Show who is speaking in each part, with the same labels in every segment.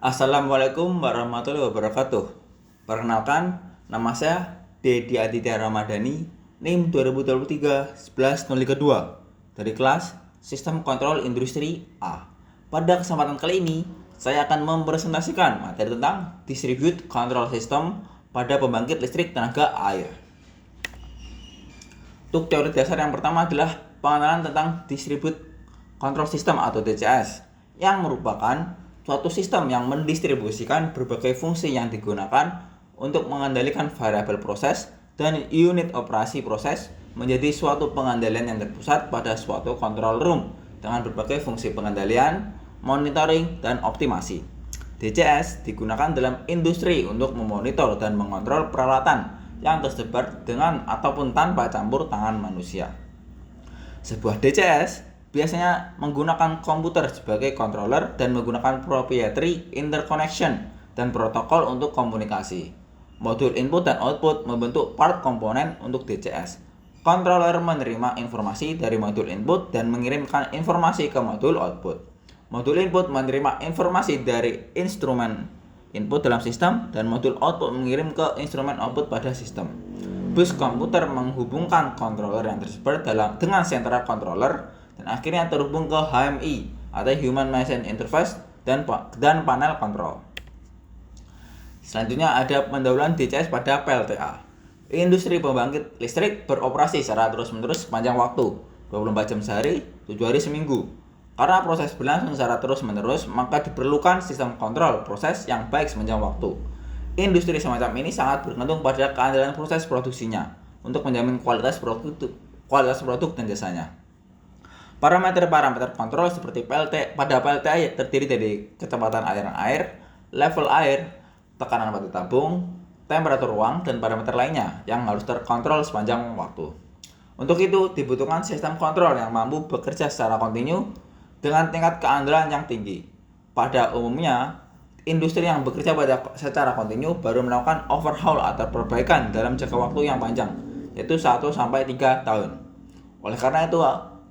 Speaker 1: Assalamualaikum warahmatullahi wabarakatuh. Perkenalkan, nama saya Dedi Aditya Ramadhani, NIM 2023 1102 dari kelas Sistem Kontrol Industri A. Pada kesempatan kali ini, saya akan mempresentasikan materi tentang Distribute Control System pada pembangkit listrik tenaga air. Untuk teori dasar yang pertama adalah pengenalan tentang Distribute Control System atau DCS, yang merupakan suatu sistem yang mendistribusikan berbagai fungsi yang digunakan untuk mengendalikan variabel proses dan unit operasi proses menjadi suatu pengendalian yang terpusat pada suatu control room dengan berbagai fungsi pengendalian, monitoring, dan optimasi. DCS digunakan dalam industri untuk memonitor dan mengontrol peralatan yang tersebar dengan ataupun tanpa campur tangan manusia. Sebuah DCS biasanya menggunakan komputer sebagai controller dan menggunakan proprietary interconnection dan protokol untuk komunikasi. Modul input dan output membentuk part komponen untuk DCS. Controller menerima informasi dari modul input dan mengirimkan informasi ke modul output. Modul input menerima informasi dari instrumen input dalam sistem dan modul output mengirim ke instrumen output pada sistem. Bus komputer menghubungkan controller yang tersebar dengan central controller dan akhirnya terhubung ke HMI atau Human Machine Interface dan panel kontrol. Selanjutnya ada pendahuluan DCS pada PLTA. Industri pembangkit listrik beroperasi secara terus-menerus sepanjang waktu, 24 jam sehari, 7 hari seminggu. Karena proses berlangsung secara terus-menerus, maka diperlukan sistem kontrol proses yang baik sepanjang waktu. Industri semacam ini sangat bergantung pada keandalan proses produksinya untuk menjamin kualitas produk dan jasanya. Parameter-parameter kontrol seperti pada PLTA terdiri dari kecepatan aliran air, level air, tekanan batu tabung, temperatur ruang, dan parameter lainnya yang harus terkontrol sepanjang waktu. Untuk itu, dibutuhkan sistem kontrol yang mampu bekerja secara kontinu dengan tingkat keandalan yang tinggi. Pada umumnya, industri yang bekerja secara kontinu baru melakukan overhaul atau perbaikan dalam jangka waktu yang panjang, yaitu 1-3 tahun. Oleh karena itu,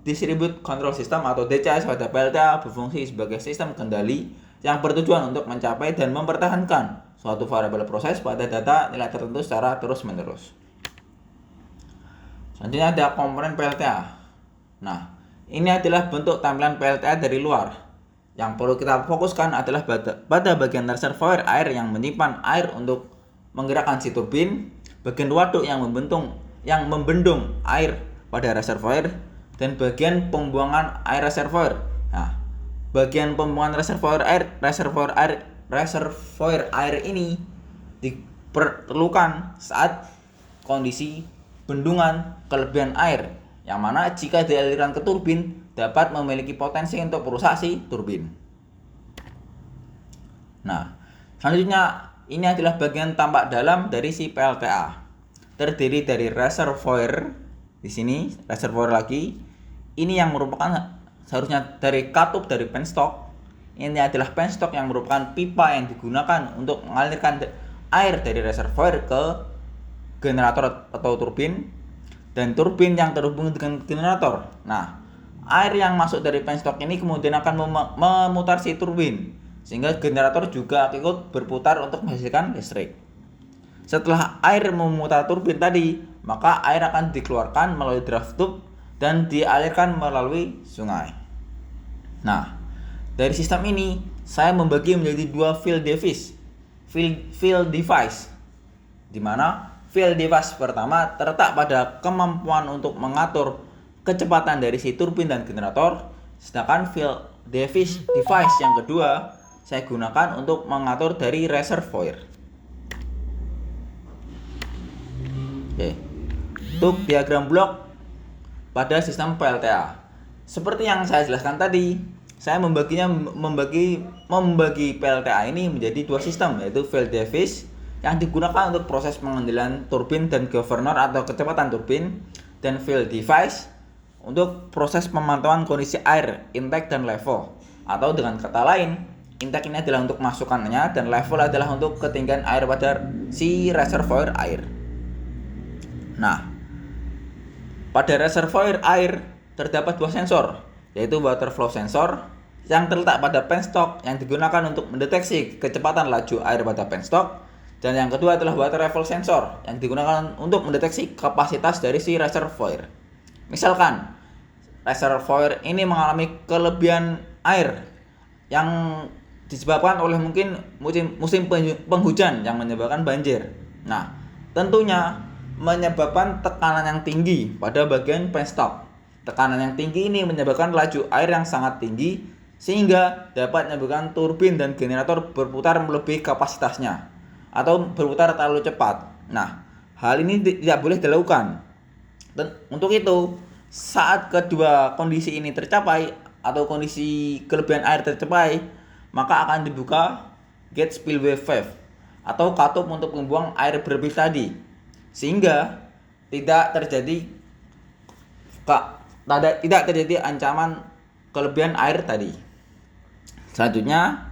Speaker 1: Distribute Control System atau DCS pada PLTA berfungsi sebagai sistem kendali yang bertujuan untuk mencapai dan mempertahankan suatu variabel proses pada data nilai tertentu secara terus-menerus. Selanjutnya ada komponen PLTA. Nah, ini adalah bentuk tampilan PLTA dari luar. Yang perlu kita fokuskan adalah pada bagian reservoir air yang menyimpan air untuk menggerakkan si turbin, bagian waduk yang membendung air pada reservoir, dan bagian pembuangan air reservoir. Nah, bagian pembuangan reservoir air ini diperlukan saat kondisi bendungan kelebihan air, yang mana jika dialirkan ke turbin dapat memiliki potensi untuk merusak si turbin. Nah, selanjutnya ini adalah bagian tampak dalam dari si PLTA. Terdiri dari reservoir, di sini reservoir lagi. Ini yang merupakan seharusnya dari katup dari penstock. Ini adalah penstock yang merupakan pipa yang digunakan untuk mengalirkan air dari reservoir ke generator atau turbin, dan turbin yang terhubung dengan generator. Nah, air yang masuk dari penstock ini kemudian akan memutar si turbin, sehingga generator juga ikut berputar untuk menghasilkan listrik. Setelah air memutar turbin tadi, maka air akan dikeluarkan melalui draft tube dan dialirkan melalui sungai. Nah, dari sistem ini saya membagi menjadi dua field device, di mana field device pertama terletak pada kemampuan untuk mengatur kecepatan dari si turbin dan generator, sedangkan field device yang kedua saya gunakan untuk mengatur dari reservoir. Oke. Untuk diagram blok pada sistem PLTA, seperti yang saya jelaskan tadi, saya membagi PLTA ini menjadi dua sistem, yaitu field device yang digunakan untuk proses pengendalian turbin dan governor atau kecepatan turbin, dan field device untuk proses pemantauan kondisi air, intake dan level. Atau dengan kata lain, intake ini adalah untuk masukannya dan level adalah untuk ketinggian air pada si reservoir air. Nah, pada reservoir air terdapat dua sensor, yaitu water flow sensor yang terletak pada penstock yang digunakan untuk mendeteksi kecepatan laju air pada penstock. Dan yang kedua adalah water level sensor yang digunakan untuk mendeteksi kapasitas dari si reservoir. Misalkan reservoir ini mengalami kelebihan air yang disebabkan oleh mungkin musim penghujan yang menyebabkan banjir. Nah, tentunya menyebabkan tekanan yang tinggi pada bagian penstock. Tekanan yang tinggi ini menyebabkan laju air yang sangat tinggi sehingga dapat menyebabkan turbin dan generator berputar melebihi kapasitasnya atau berputar terlalu cepat. Nah, hal ini tidak boleh dilakukan. Dan untuk itu, saat kedua kondisi ini tercapai atau kondisi kelebihan air tercapai, maka akan dibuka gate spillway valve atau katup untuk membuang air berlebih tadi, sehingga tidak terjadi ancaman kelebihan air tadi. Selanjutnya,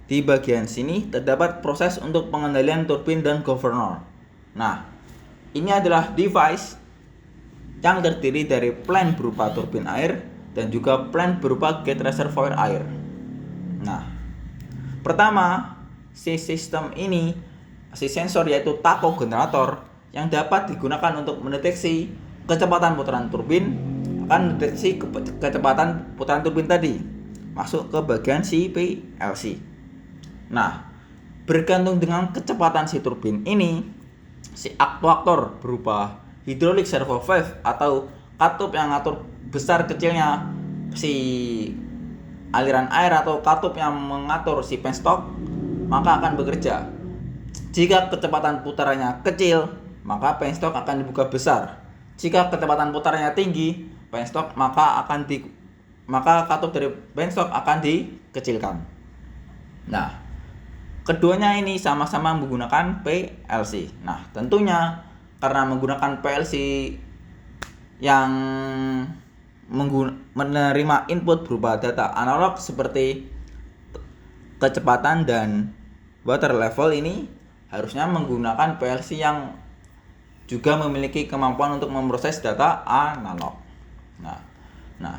Speaker 1: di bagian sini terdapat proses untuk pengendalian turbin dan governor. Nah, ini adalah device yang terdiri dari plant berupa turbin air dan juga plant berupa gate reservoir air. Nah, pertama, si sensor yaitu tacho generator yang dapat digunakan untuk mendeteksi kecepatan putaran turbin akan mendeteksi kecepatan putaran turbin tadi masuk ke bagian si PLC. Nah, bergantung dengan kecepatan si turbin ini, si aktuator berupa hydraulic servo valve atau katup yang ngatur besar kecilnya si aliran air atau katup yang mengatur si penstock maka akan bekerja. Jika kecepatan putarannya kecil, maka penstock akan dibuka besar. Jika kecepatan putarannya tinggi, penstock maka katup dari penstock akan dikecilkan. Nah, keduanya ini sama-sama menggunakan PLC. Nah, tentunya karena menggunakan PLC yang menerima input berupa data analog seperti kecepatan dan water level, ini harusnya menggunakan PLC yang juga memiliki kemampuan untuk memproses data analog. Nah,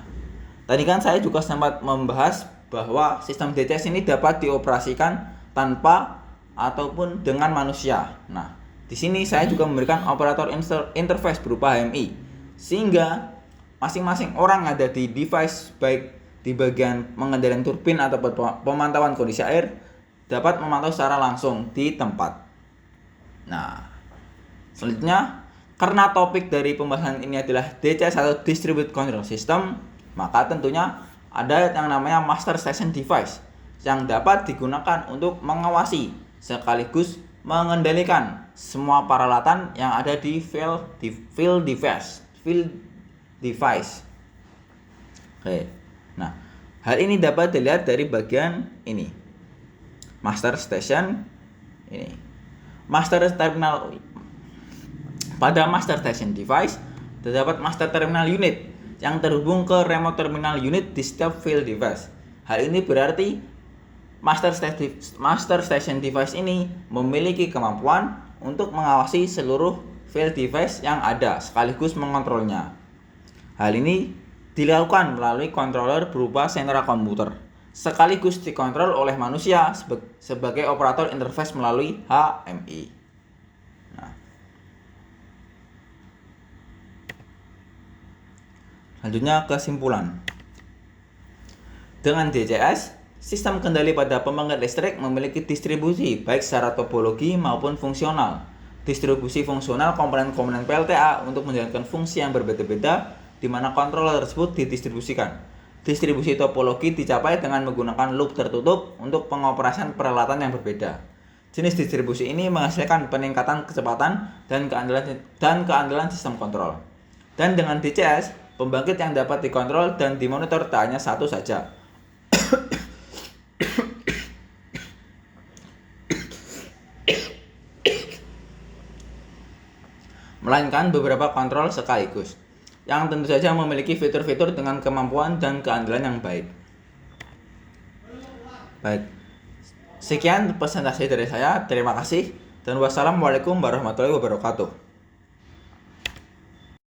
Speaker 1: tadi kan saya juga sempat membahas bahwa sistem DCS ini dapat dioperasikan tanpa ataupun dengan manusia. Nah, di sini saya juga memberikan operator interface berupa HMI, sehingga masing-masing orang ada di device baik di bagian pengendalian turbin atau pemantauan kondisi air dapat memantau secara langsung di tempat. Nah, selanjutnya, karena topik dari pembahasan ini adalah DCS atau Distributed Control System, maka tentunya ada yang namanya Master Station Device yang dapat digunakan untuk mengawasi sekaligus mengendalikan semua peralatan yang ada di field device. Oke. Nah, hal ini dapat dilihat dari bagian ini. Master Station ini. Pada Master Station Device terdapat Master Terminal Unit yang terhubung ke Remote Terminal Unit di setiap field device. Hal ini berarti Master Station Device ini memiliki kemampuan untuk mengawasi seluruh field device yang ada sekaligus mengontrolnya. Hal ini dilakukan melalui controller berupa sentra komputer, sekaligus dikontrol oleh manusia sebagai operator interface melalui HMI. Nah, selanjutnya kesimpulan. Dengan DCS, sistem kendali pada pembangkit listrik memiliki distribusi baik secara topologi maupun fungsional. Distribusi fungsional komponen-komponen PLTA untuk menjalankan fungsi yang berbeda-beda di mana controller tersebut didistribusikan. Distribusi topologi dicapai dengan menggunakan loop tertutup untuk pengoperasian peralatan yang berbeda. Jenis distribusi ini menghasilkan peningkatan kecepatan dan keandalan sistem kontrol. Dan dengan DCS, pembangkit yang dapat dikontrol dan dimonitor tak hanya satu saja, melainkan beberapa kontrol sekaligus, yang tentu saja memiliki fitur-fitur dengan kemampuan dan keandalan yang baik. Sekian presentasi dari saya. Terima kasih dan wassalamualaikum warahmatullahi wabarakatuh.